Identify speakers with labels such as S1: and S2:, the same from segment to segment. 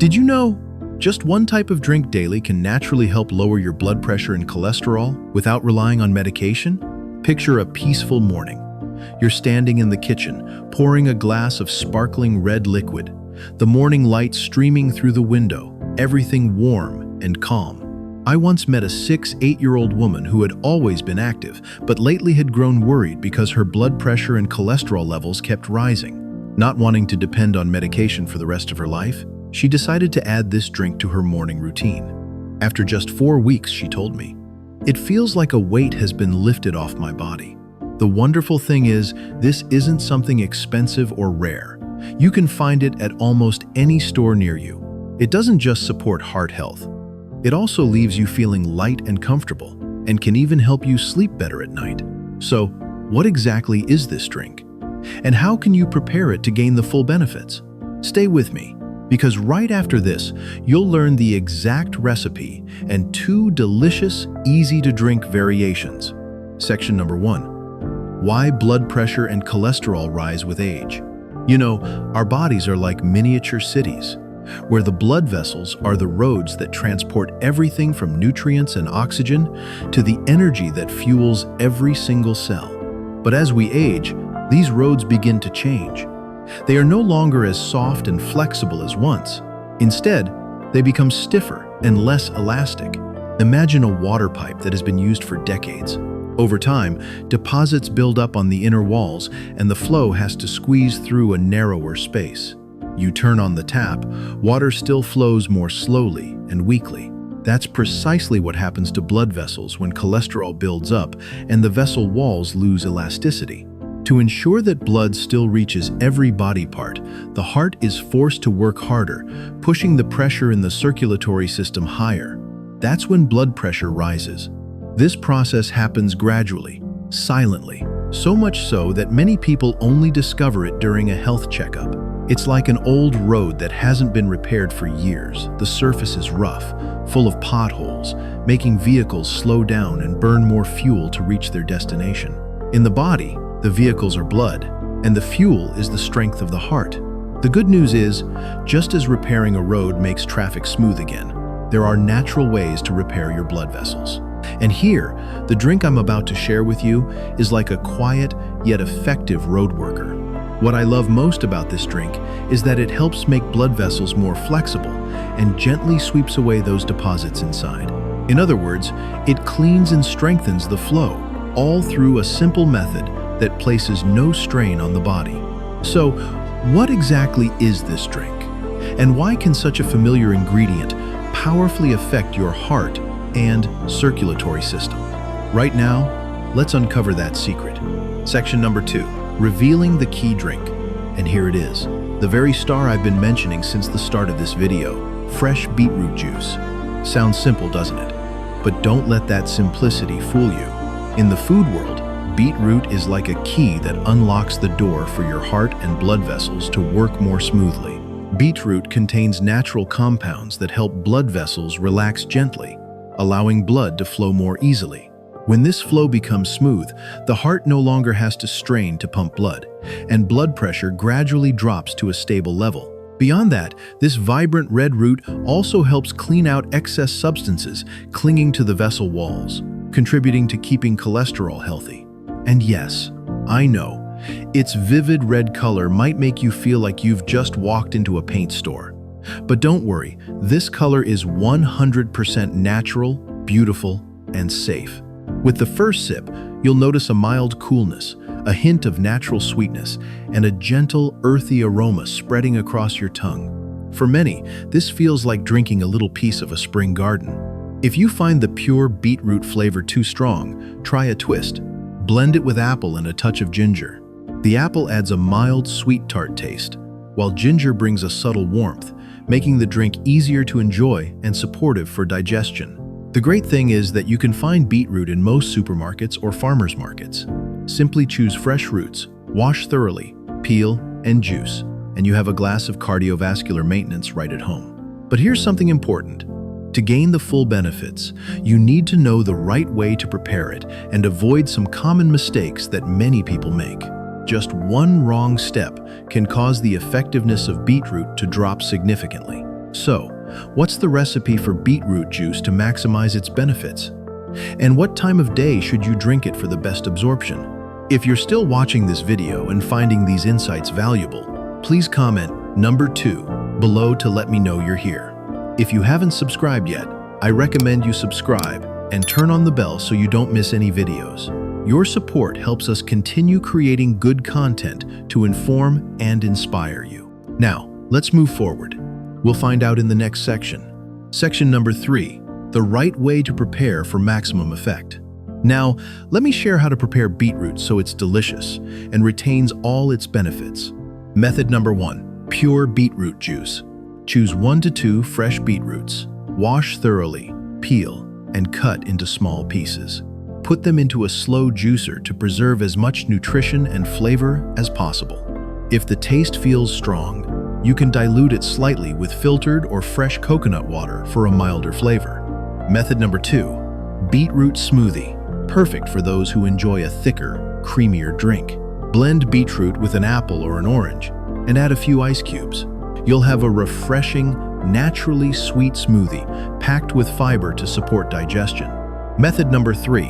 S1: Did you know just one type of drink daily can naturally help lower your blood pressure and cholesterol without relying on medication? Picture a peaceful morning. You're standing in the kitchen, pouring a glass of sparkling red liquid, the morning light streaming through the window, everything warm and calm. I once met a 8-year-old woman who had always been active, but lately had grown worried because her blood pressure and cholesterol levels kept rising. Not wanting to depend on medication for the rest of her life, she decided to add this drink to her morning routine. After just 4 weeks, she told me, "It feels like a weight has been lifted off my body." The wonderful thing is, this isn't something expensive or rare. You can find it at almost any store near you. It doesn't just support heart health. It also leaves you feeling light and comfortable, and can even help you sleep better at night. So, what exactly is this drink? And how can you prepare it to gain the full benefits? Stay with me, because right after this, you'll learn the exact recipe and 2 delicious, easy-to-drink variations. Section number 1. Why blood pressure and cholesterol rise with age. You know, our bodies are like miniature cities, where the blood vessels are the roads that transport everything from nutrients and oxygen to the energy that fuels every single cell. But as we age, these roads begin to change. They are no longer as soft and flexible as once. Instead, they become stiffer and less elastic. Imagine a water pipe that has been used for decades. Over time, deposits build up on the inner walls, and the flow has to squeeze through a narrower space. You turn on the tap, water still flows more slowly and weakly. That's precisely what happens to blood vessels when cholesterol builds up and the vessel walls lose elasticity. To ensure that blood still reaches every body part, the heart is forced to work harder, pushing the pressure in the circulatory system higher. That's when blood pressure rises. This process happens gradually, silently, so much so that many people only discover it during a health checkup. It's like an old road that hasn't been repaired for years. The surface is rough, full of potholes, making vehicles slow down and burn more fuel to reach their destination. In the body, the vehicles are blood, and the fuel is the strength of the heart. The good news is, just as repairing a road makes traffic smooth again, there are natural ways to repair your blood vessels. And here, the drink I'm about to share with you is like a quiet yet effective road worker. What I love most about this drink is that it helps make blood vessels more flexible and gently sweeps away those deposits inside. In other words, it cleans and strengthens the flow, all through a simple method that places no strain on the body. So, what exactly is this drink? And why can such a familiar ingredient powerfully affect your heart and circulatory system? Right now, let's uncover that secret. Section number 2, revealing the key drink. And here it is, the very star I've been mentioning since the start of this video, fresh beetroot juice. Sounds simple, doesn't it? But don't let that simplicity fool you. In the food world, beetroot is like a key that unlocks the door for your heart and blood vessels to work more smoothly. Beetroot contains natural compounds that help blood vessels relax gently, allowing blood to flow more easily. When this flow becomes smooth, the heart no longer has to strain to pump blood, and blood pressure gradually drops to a stable level. Beyond that, this vibrant red root also helps clean out excess substances clinging to the vessel walls, contributing to keeping cholesterol healthy. And yes, I know, its vivid red color might make you feel like you've just walked into a paint store. But don't worry, this color is 100% natural, beautiful, and safe. With the first sip, you'll notice a mild coolness, a hint of natural sweetness, and a gentle, earthy aroma spreading across your tongue. For many, this feels like drinking a little piece of a spring garden. If you find the pure beetroot flavor too strong, try a twist. Blend it with apple and a touch of ginger. The apple adds a mild, sweet tart taste, while ginger brings a subtle warmth, making the drink easier to enjoy and supportive for digestion. The great thing is that you can find beetroot in most supermarkets or farmers markets. Simply choose fresh roots, wash thoroughly, peel, and juice, and you have a glass of cardiovascular maintenance right at home. But here's something important. To gain the full benefits, you need to know the right way to prepare it and avoid some common mistakes that many people make. Just one wrong step can cause the effectiveness of beetroot to drop significantly. So, what's the recipe for beetroot juice to maximize its benefits? And what time of day should you drink it for the best absorption? If you're still watching this video and finding these insights valuable, please comment number 2 below to let me know you're here. If you haven't subscribed yet, I recommend you subscribe and turn on the bell so you don't miss any videos. Your support helps us continue creating good content to inform and inspire you. Now, let's move forward. We'll find out in the next section. Section number 3, the right way to prepare for maximum effect. Now, let me share how to prepare beetroot so it's delicious and retains all its benefits. Method number 1, pure beetroot juice. Choose 1 to 2 fresh beetroots. Wash thoroughly, peel, and cut into small pieces. Put them into a slow juicer to preserve as much nutrition and flavor as possible. If the taste feels strong, you can dilute it slightly with filtered or fresh coconut water for a milder flavor. Method number 2, beetroot smoothie. Perfect for those who enjoy a thicker, creamier drink. Blend beetroot with an apple or an orange and add a few ice cubes. You'll have a refreshing, naturally sweet smoothie packed with fiber to support digestion. Method number 3,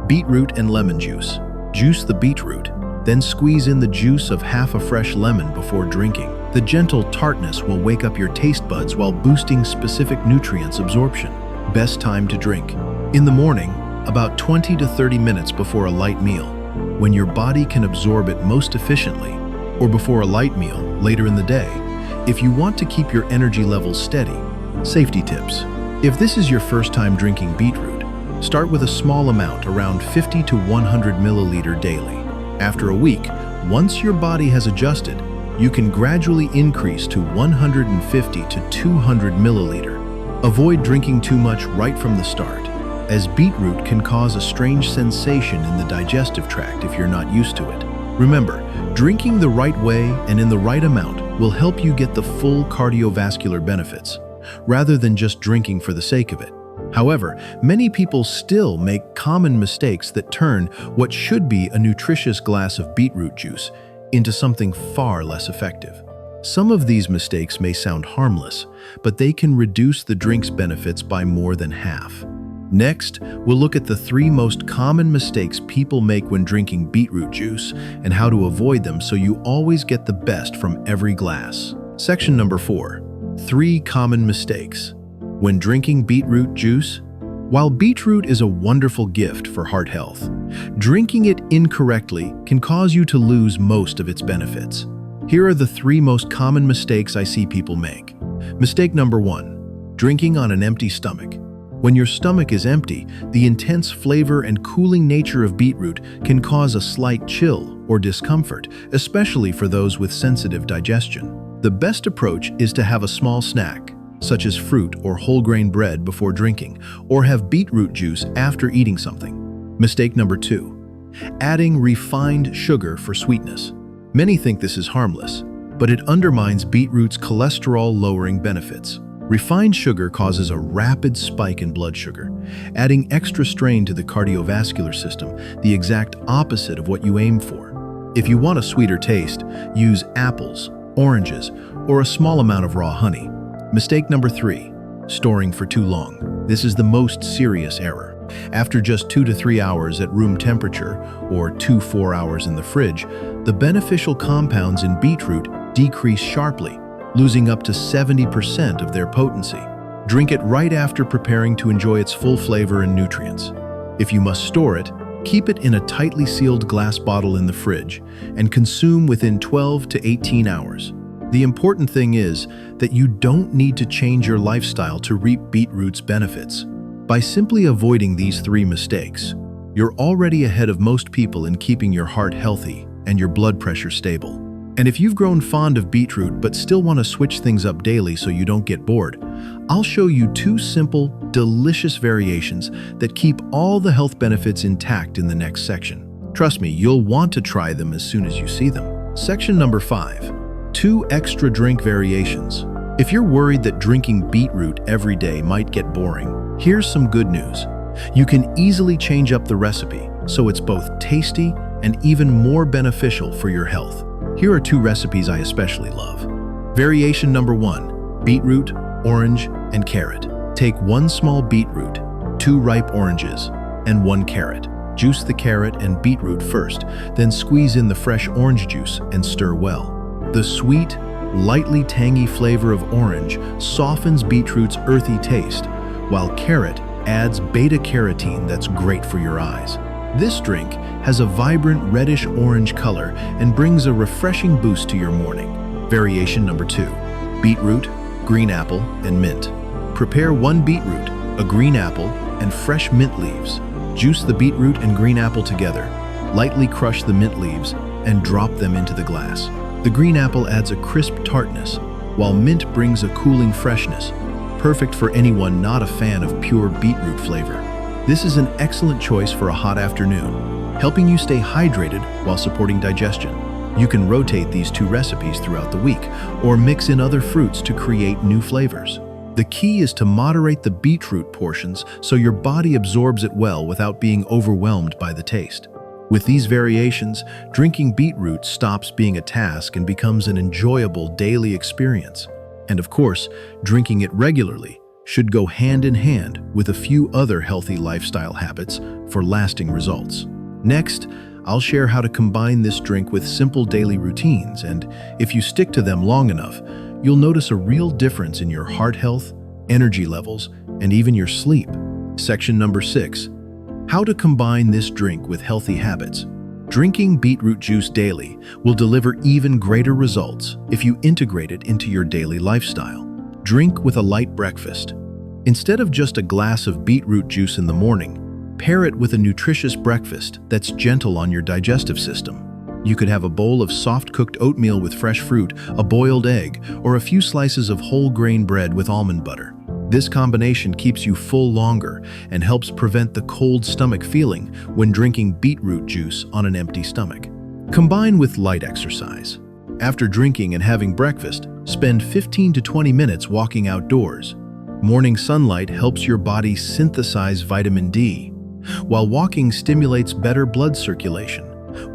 S1: beetroot and lemon juice. Juice the beetroot, then squeeze in the juice of half a fresh lemon before drinking. The gentle tartness will wake up your taste buds while boosting specific nutrients absorption. Best time to drink: in the morning, about 20 to 30 minutes before a light meal, when your body can absorb it most efficiently, or before a light meal later in the day, if you want to keep your energy levels steady. Safety tips: if this is your first time drinking beetroot, start with a small amount, around 50 to 100 milliliter daily. After a week, once your body has adjusted, you can gradually increase to 150 to 200 milliliter. Avoid drinking too much right from the start, as beetroot can cause a strange sensation in the digestive tract if you're not used to it. Remember, drinking the right way and in the right amount will help you get the full cardiovascular benefits, rather than just drinking for the sake of it. However, many people still make common mistakes that turn what should be a nutritious glass of beetroot juice into something far less effective. Some of these mistakes may sound harmless, but they can reduce the drink's benefits by more than half. Next, we'll look at the 3 most common mistakes people make when drinking beetroot juice and how to avoid them so you always get the best from every glass. Section number 4, 3 common mistakes when drinking beetroot juice. While beetroot is a wonderful gift for heart health, drinking it incorrectly can cause you to lose most of its benefits. Here are the 3 most common mistakes I see people make. Mistake number 1, drinking on an empty stomach. When your stomach is empty, the intense flavor and cooling nature of beetroot can cause a slight chill or discomfort, especially for those with sensitive digestion. The best approach is to have a small snack, such as fruit or whole grain bread, before drinking, or have beetroot juice after eating something. Mistake number 2, adding refined sugar for sweetness. Many think this is harmless, but it undermines beetroot's cholesterol-lowering benefits. Refined sugar causes a rapid spike in blood sugar, adding extra strain to the cardiovascular system, the exact opposite of what you aim for. If you want a sweeter taste, use apples, oranges, or a small amount of raw honey. Mistake number 3, storing for too long. This is the most serious error. After just 2 to 3 hours at room temperature, or 2-4 hours in the fridge, the beneficial compounds in beetroot decrease sharply, losing up to 70% of their potency. Drink it right after preparing to enjoy its full flavor and nutrients. If you must store it, keep it in a tightly sealed glass bottle in the fridge and consume within 12 to 18 hours. The important thing is that you don't need to change your lifestyle to reap beetroot's benefits. By simply avoiding these 3 mistakes, you're already ahead of most people in keeping your heart healthy and your blood pressure stable. And if you've grown fond of beetroot but still want to switch things up daily so you don't get bored, I'll show you 2 simple, delicious variations that keep all the health benefits intact in the next section. Trust me, you'll want to try them as soon as you see them. Section number 5, 2 extra drink variations. If you're worried that drinking beetroot every day might get boring, here's some good news. You can easily change up the recipe so it's both tasty and even more beneficial for your health. Here are 2 recipes I especially love. Variation number 1, beetroot orange, and carrot. Take 1 small beetroot, 2 ripe oranges, and 1 carrot. Juice the carrot and beetroot first, then squeeze in the fresh orange juice and stir well. The sweet, lightly tangy flavor of orange softens beetroot's earthy taste, while carrot adds beta-carotene that's great for your eyes. This drink has a vibrant reddish-orange color and brings a refreshing boost to your morning. Variation number 2, beetroot, green apple, and mint. Prepare 1 beetroot, a green apple, and fresh mint leaves. Juice the beetroot and green apple together. Lightly crush the mint leaves and drop them into the glass. The green apple adds a crisp tartness, while mint brings a cooling freshness, perfect for anyone not a fan of pure beetroot flavor. This is an excellent choice for a hot afternoon, helping you stay hydrated while supporting digestion. You can rotate these 2 recipes throughout the week, or mix in other fruits to create new flavors. The key is to moderate the beetroot portions so your body absorbs it well without being overwhelmed by the taste. With these variations, drinking beetroot stops being a task and becomes an enjoyable daily experience. And of course, drinking it regularly should go hand in hand with a few other healthy lifestyle habits for lasting results. Next, I'll share how to combine this drink with simple daily routines, and if you stick to them long enough, you'll notice a real difference in your heart health, energy levels, and even your sleep. Section number 6. How to combine this drink with healthy habits. Drinking beetroot juice daily will deliver even greater results if you integrate it into your daily lifestyle. Drink with a light breakfast. Instead of just a glass of beetroot juice in the morning, pair it with a nutritious breakfast that's gentle on your digestive system. You could have a bowl of soft-cooked oatmeal with fresh fruit, a boiled egg, or a few slices of whole grain bread with almond butter. This combination keeps you full longer and helps prevent the cold stomach feeling when drinking beetroot juice on an empty stomach. Combine with light exercise. After drinking and having breakfast, spend 15 to 20 minutes walking outdoors. Morning sunlight helps your body synthesize vitamin D, while walking stimulates better blood circulation,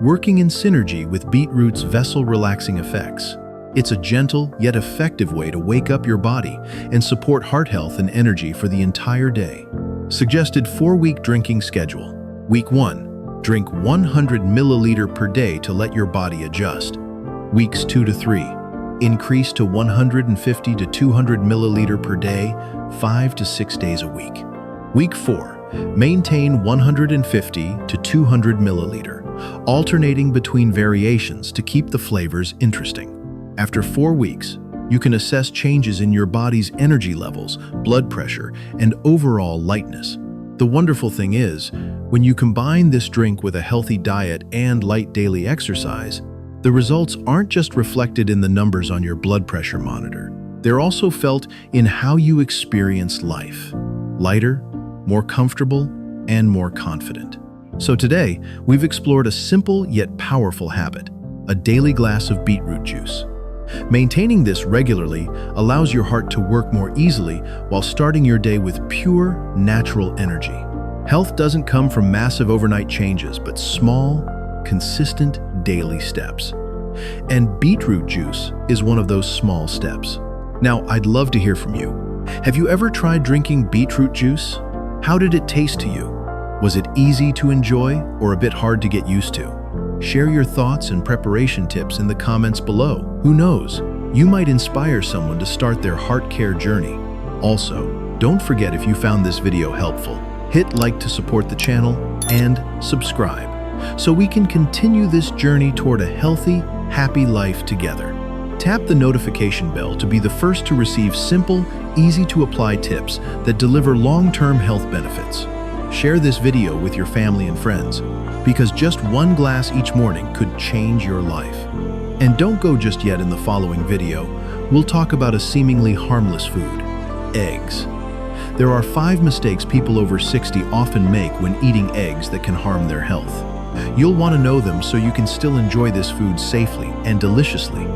S1: working in synergy with beetroot's vessel-relaxing effects. It's a gentle yet effective way to wake up your body and support heart health and energy for the entire day. Suggested 4-week drinking schedule. Week 1, drink 100 milliliter per day to let your body adjust. Weeks 2 to 3, increase to 150 to 200 milliliter per day, 5 to 6 days a week. Week 4, maintain 150 to 200 milliliter, alternating between variations to keep the flavors interesting. After 4 weeks, you can assess changes in your body's energy levels, blood pressure, and overall lightness. The wonderful thing is, when you combine this drink with a healthy diet and light daily exercise, the results aren't just reflected in the numbers on your blood pressure monitor. They're also felt in how you experience life. Lighter, more comfortable, and more confident. So today, we've explored a simple yet powerful habit, a daily glass of beetroot juice. Maintaining this regularly allows your heart to work more easily while starting your day with pure, natural energy. Health doesn't come from massive overnight changes, but small, consistent daily steps. And beetroot juice is one of those small steps. Now, I'd love to hear from you. Have you ever tried drinking beetroot juice? How did it taste to you? Was it easy to enjoy or a bit hard to get used to? Share your thoughts and preparation tips in the comments below. Who knows, you might inspire someone to start their heart care journey. Also, don't forget, if you found this video helpful, hit like to support the channel and subscribe so we can continue this journey toward a healthy, happy life together. Tap the notification bell to be the first to receive simple, easy-to-apply tips that deliver long-term health benefits. Share this video with your family and friends, because just one glass each morning could change your life. And don't go just yet. In the following video, we'll talk about a seemingly harmless food, eggs. There are 5 mistakes people over 60 often make when eating eggs that can harm their health. You'll want to know them so you can still enjoy this food safely and deliciously.